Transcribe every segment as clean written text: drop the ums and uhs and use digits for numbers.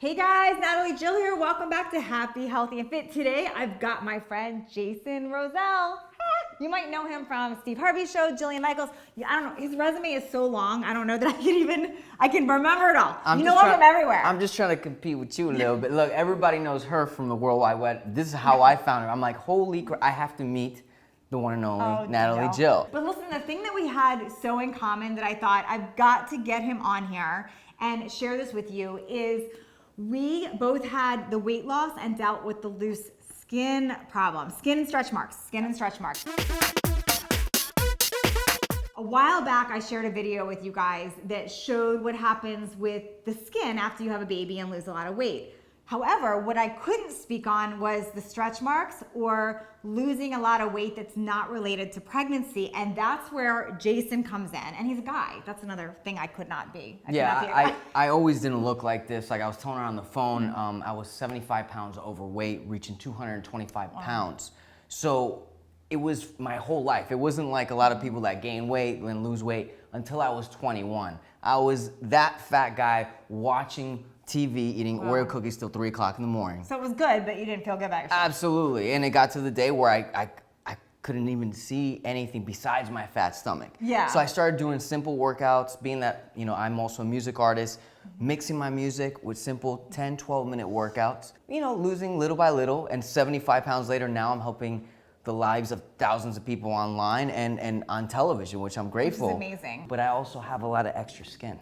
Hey guys, Natalie Jill here. Welcome back to Happy, Healthy, and Fit. Today, I've got my friend Jason Rosell. You might know him from Steve Harvey's show, Jillian Michaels. I don't know, his resume is so long, I don't know that I can remember it all. You know him from everywhere. I'm just trying to compete with you a little bit. Look, everybody knows her from the World Wide Web. This is how I found her. I'm like, holy crap, I have to meet the one and only Natalie Jill. But listen, the thing that we had so in common that I thought I've got to get him on here and share this with you is we both had the weight loss and dealt with the loose skin problem. Skin and stretch marks. A while back, I shared a video with you guys that showed what happens with the skin after you have a baby and lose a lot of weight. However, what I couldn't speak on was the stretch marks or losing a lot of weight that's not related to pregnancy. And that's where Jason comes in. And he's a guy. That's another thing I could not be. I always didn't look like this. Like I was telling her on the phone, I was 75 pounds overweight, reaching 225 pounds. So it was my whole life. It wasn't like a lot of people that gain weight and lose weight until I was 21. I was that fat guy watching TV, eating Oreo cookies till 3 o'clock in the morning. So it was good, but you didn't feel good about yourself. Absolutely. And it got to the day where I couldn't even see anything besides my fat stomach. Yeah. So I started doing simple workouts, being that, I'm also a music artist, mixing my music with simple 10, 12-minute workouts, losing little by little. And 75 pounds later, now I'm helping the lives of thousands of people online and on television, which I'm grateful. Which is amazing. But I also have a lot of extra skin.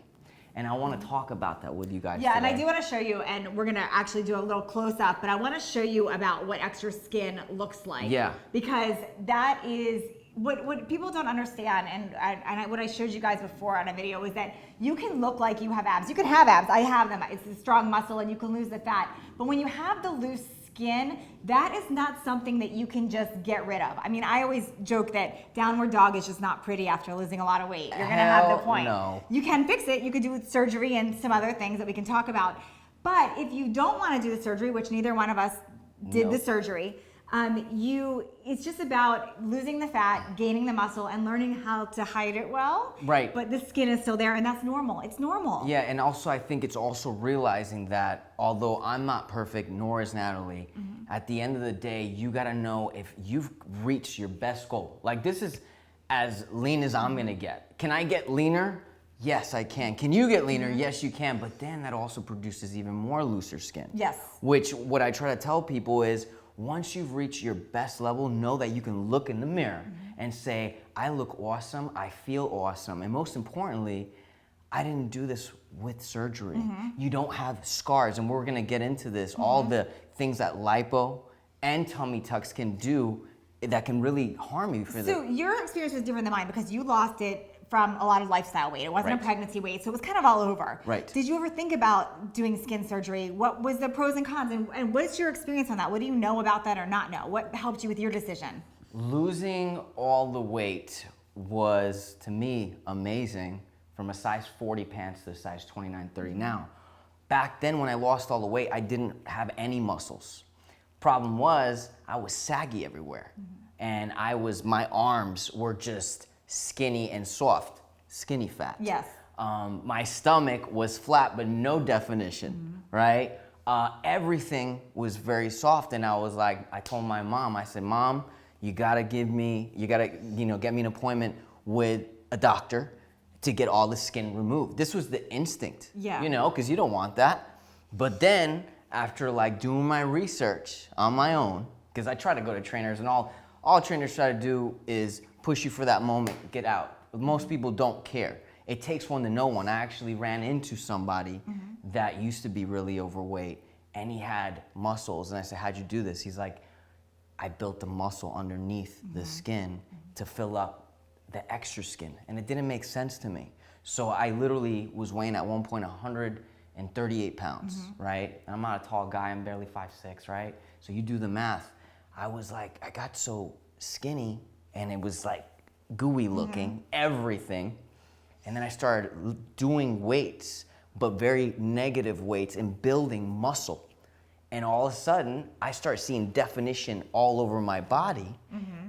And I want to talk about that with you guys today. And I do want to show you, and we're going to actually do a little close-up, but I want to show you about what extra skin looks like. Yeah. Because that is what people don't understand, and what I showed you guys before on a video is that you can look like you have abs. You can have abs. I have them. It's a strong muscle, and you can lose the fat. But when you have the loose skin, that is not something that you can just get rid of. I mean, I always joke that downward dog is just not pretty after losing a lot of weight. You're gonna have the point. No. You can fix it. You could do surgery and some other things that we can talk about. But if you don't want to do the surgery, which neither one of us did the surgery, it's just about losing the fat, gaining the muscle, and learning how to hide it well. Right. But the skin is still there, and that's normal. It's normal. Yeah, and also I think it's also realizing that although I'm not perfect, nor is Natalie, at the end of the day, you gotta know if you've reached your best goal. Like this is as lean as I'm gonna get. Can I get leaner? Yes, I can. Can you get leaner? Yes, you can. But then that also produces even more looser skin. Yes. Which what I try to tell people is, once you've reached your best level, know that you can look in the mirror and say, I look awesome, I feel awesome. And most importantly, I didn't do this with surgery. You don't have scars, and we're gonna get into this, all the things that lipo and tummy tucks can do that can really harm you for So your experience was different than mine because you lost it from a lot of lifestyle weight. It wasn't a pregnancy weight, so it was kind of all over. Right. Did you ever think about doing skin surgery? What was the pros and cons, and what's your experience on that? What do you know about that or not know? What helped you with your decision? Losing all the weight was, to me, amazing, from a size 40 pants to a size 29, 30 now. Back then when I lost all the weight, I didn't have any muscles. Problem was, I was saggy everywhere. And my arms were just skinny and soft, skinny fat. Yes. My stomach was flat, but no definition, right? Everything was very soft, and I told my mom, I said, Mom, you gotta get me an appointment with a doctor to get all the skin removed. This was the instinct, because you don't want that. But then, after doing my research on my own, because I try to go to trainers, and all trainers try to do is push you for that moment, get out. But most people don't care. It takes one to know one. I actually ran into somebody that used to be really overweight, and he had muscles. And I said, how'd you do this? He's like, I built the muscle underneath the skin to fill up the extra skin. And it didn't make sense to me. So I literally was weighing at one point 138 pounds, right? And I'm not a tall guy, I'm barely 5'6", right? So you do the math. I got so skinny, and it was gooey looking, everything. And then I started doing weights, but very negative weights, and building muscle. And all of a sudden, I start seeing definition all over my body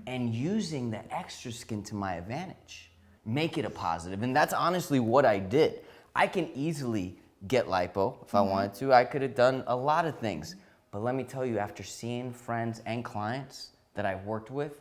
and using the extra skin to my advantage. Make it a positive. And that's honestly what I did. I can easily get lipo if I wanted to. I could have done a lot of things. But let me tell you, after seeing friends and clients that I've worked with,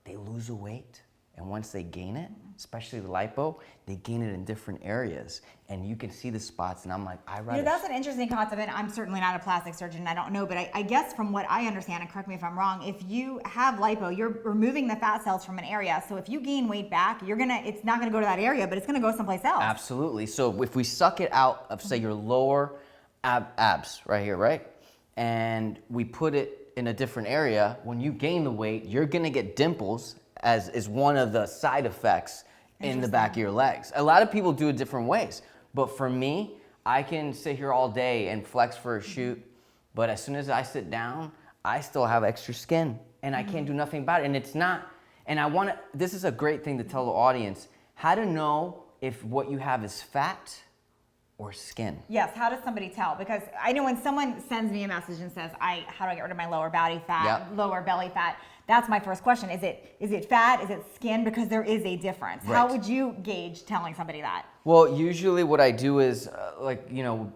they lose a weight. And once they gain it, especially the lipo, they gain it in different areas. And you can see the spots, and I'm like, I rather... That's an interesting concept, and I'm certainly not a plastic surgeon, I don't know, but I guess from what I understand, and correct me if I'm wrong, if you have lipo, you're removing the fat cells from an area, so if you gain weight back, it's not gonna go to that area, but it's gonna go someplace else. Absolutely. So if we suck it out of, say, your lower abs right here, right? And we put it in a different area, when you gain the weight, you're gonna get dimples, as is one of the side effects in the back of your legs. A lot of people do it different ways, but for me, I can sit here all day and flex for a shoot, but as soon as I sit down, I still have extra skin, and I can't do nothing about it. And it's not, and this is a great thing to tell the audience, how to know if what you have is fat or skin. Yes, how does somebody tell? Because I know when someone sends me a message and says, how do I get rid of my lower body fat, lower belly fat? That's my first question. Is it fat? Is it skin? Because there is a difference. Right. How would you gauge telling somebody that? Well, usually what I do is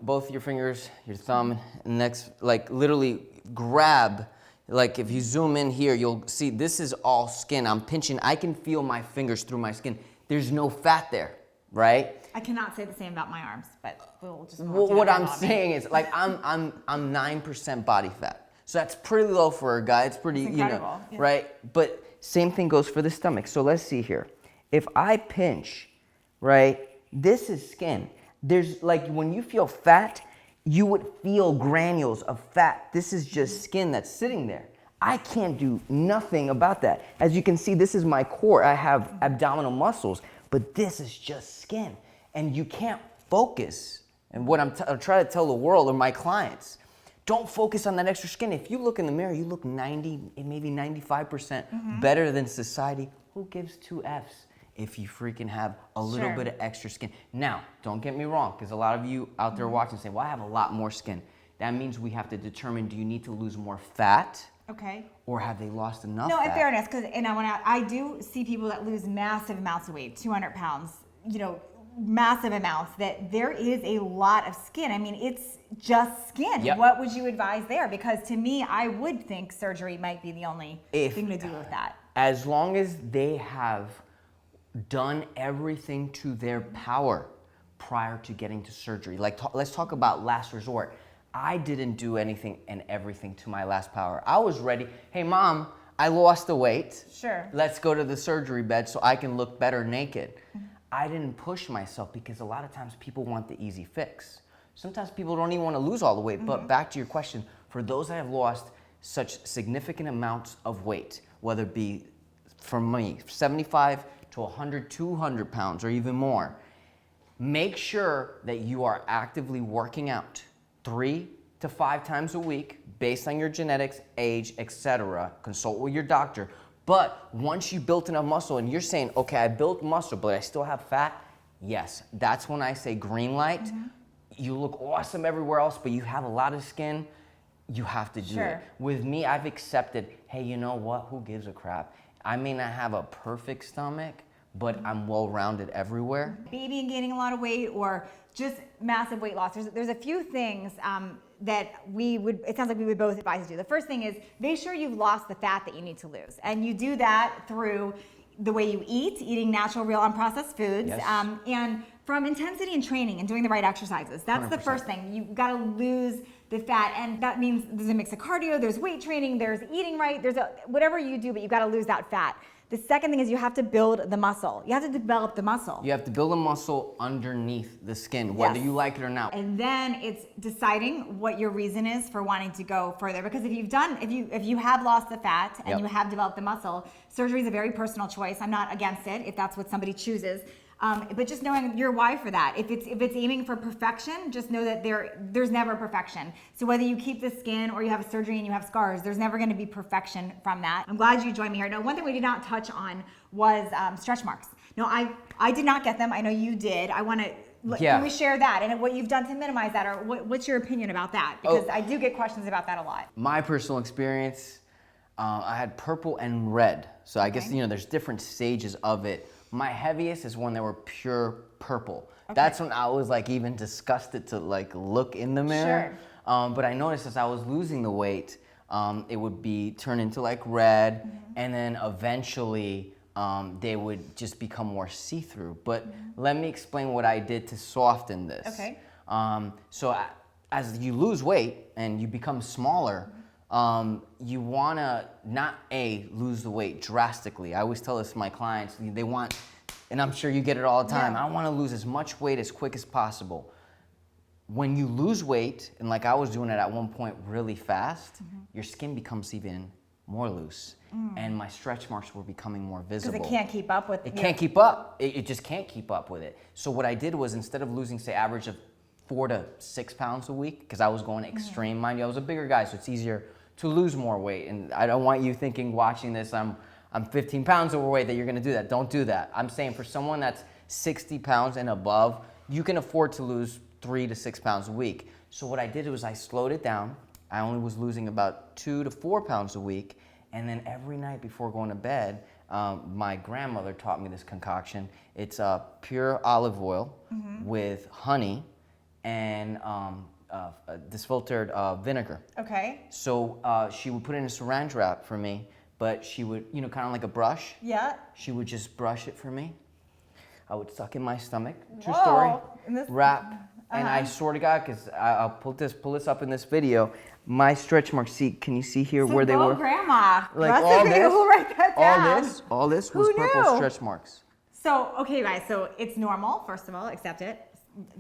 both your fingers, your thumb, and next, literally grab, if you zoom in here, you'll see this is all skin. I'm pinching, I can feel my fingers through my skin. There's no fat there, right? I cannot say the same about my arms, but we'll just. What I'm saying is, I'm 9% body fat. So that's pretty low for a guy. It's pretty, right? But same thing goes for the stomach. So let's see here. If I pinch, right, this is skin. There's when you feel fat, you would feel granules of fat. This is just skin that's sitting there. I can't do nothing about that. As you can see, this is my core. I have abdominal muscles, but this is just skin. And you can't focus. And what I'm trying to tell the world or my clients, don't focus on that extra skin. If you look in the mirror, you look 90, maybe 95% better than society. Who gives two Fs if you freaking have a little bit of extra skin? Now, don't get me wrong, because a lot of you out there watching say, well, I have a lot more skin. That means we have to determine, do you need to lose more fat? Okay. Or have they lost enough fat? No, in fairness, because I do see people that lose massive amounts of weight, 200 pounds, massive amounts, that there is a lot of skin. I mean, it's just skin. Yep. What would you advise there? Because to me, I would think surgery might be the only thing to do with that. As long as they have done everything to their power prior to getting to surgery. Let's talk about last resort. I didn't do anything and everything to my last power. I was ready. Hey, Mom, I lost the weight. Sure. Let's go to the surgery bed so I can look better naked. I didn't push myself because a lot of times people want the easy fix. Sometimes people don't even want to lose all the weight. But back to your question, for those that have lost such significant amounts of weight, whether it be from me, 75 to 100, 200 pounds or even more, make sure that you are actively working out 3 to 5 times a week based on your genetics, age, etc. Consult with your doctor. But once you built enough muscle and you're saying, okay, I built muscle, but I still have fat, yes, that's when I say green light. You look awesome everywhere else, but you have a lot of skin, you have to do it. With me, I've accepted, hey, you know what? Who gives a crap? I may not have a perfect stomach, but I'm well-rounded everywhere. Baby and gaining a lot of weight or just massive weight loss. There's a few things that it sounds like we would both advise to do. The first thing is make sure you've lost the fat that you need to lose. And you do that through the way you eat, eating natural, real, unprocessed foods, and from intensity and training and doing the right exercises. That's 100%. The first thing. You've got to lose the fat, and that means there's a mix of cardio, there's weight training, there's eating right, whatever you do, but you've got to lose that fat. The second thing is you have to build the muscle. You have to develop the muscle. You have to build a muscle underneath the skin, whether you like it or not. And then it's deciding what your reason is for wanting to go further. Because if you have lost the fat and you have developed the muscle, surgery is a very personal choice. I'm not against it if that's what somebody chooses. But just knowing your why for that. If it's aiming for perfection, just know that there's never perfection. So whether you keep the skin or you have a surgery and you have scars, there's never going to be perfection from that. I'm glad you joined me here. Now, one thing we did not touch on was stretch marks. No, I did not get them. I know you did. I want to. Can we share that and what you've done to minimize that, or what's your opinion about that? Because I do get questions about that a lot. My personal experience, I had purple and red. So I guess there's different stages of it. My heaviest is when they were pure purple. That's when I was like even disgusted to like look in the mirror. But I noticed as I was losing the weight, it would be turn into like red, and then eventually they would just become more see-through. But let me explain what I did to soften this. Okay. As you lose weight and you become smaller, you wanna not lose the weight drastically. I always tell this to my clients, they want, and I'm sure you get it all the time, I wanna lose as much weight as quick as possible. When you lose weight, and like I was doing it at one point really fast, your skin becomes even more loose. And my stretch marks were becoming more visible. Because it can't keep up with it. Can't keep up. It just can't keep up with it. So what I did was instead of losing, say, average of 4 to 6 pounds a week, because I was going extreme, mind you, I was a bigger guy, so it's easier to lose more weight. And I don't want you thinking watching this, I'm 15 pounds overweight, that you're gonna do that. Don't do that. I'm saying for someone that's 60 pounds and above, you can afford to lose 3 to 6 pounds a week. So what I did was I slowed it down. I only was losing about 2 to 4 pounds a week. And then every night before going to bed, my grandmother taught me this concoction. It's pure olive oil with honey and disfiltered vinegar. Okay. So she would put it in a saran wrap for me, but she would, kind of like a brush. Yeah. She would just brush it for me. I would suck in my stomach. True Whoa. story. And Wrap. And I swear to God, because I'll pull this up in this video. My stretch marks. See, can you see here where they were? Grandma. Like all this. We'll write that down. All this was purple stretch marks. So, okay, guys. So it's normal. First of all, accept it.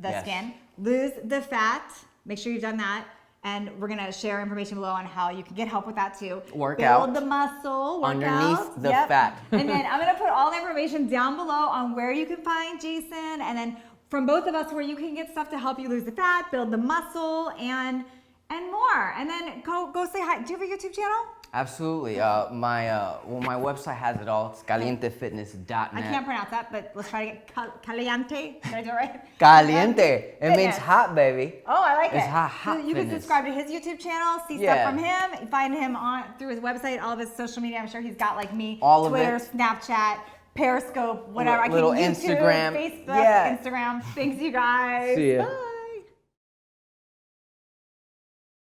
The skin. Lose the fat. Make sure you've done that. And we're gonna share information below on how you can get help with that too. Workout. Build the muscle. Underneath the fat. And then I'm gonna put all the information down below on where you can find Jason, and then from both of us where you can get stuff to help you lose the fat, build the muscle, and more. And then go say hi. Do you have a YouTube channel? Absolutely. My website has it all. It's calientefitness.net. I can't pronounce that, but let's try to get caliente. Did I do it right? Caliente. It means hot, baby. Oh, I like it. It's hot So you can fitness. subscribe to his YouTube channel, see stuff from him, find him through his website, all of his social media. I'm sure he's got like me, all Twitter, of it. Snapchat, Periscope, whatever. Little I can YouTube, Instagram. Facebook, Instagram. Thanks, you guys. See ya. Bye.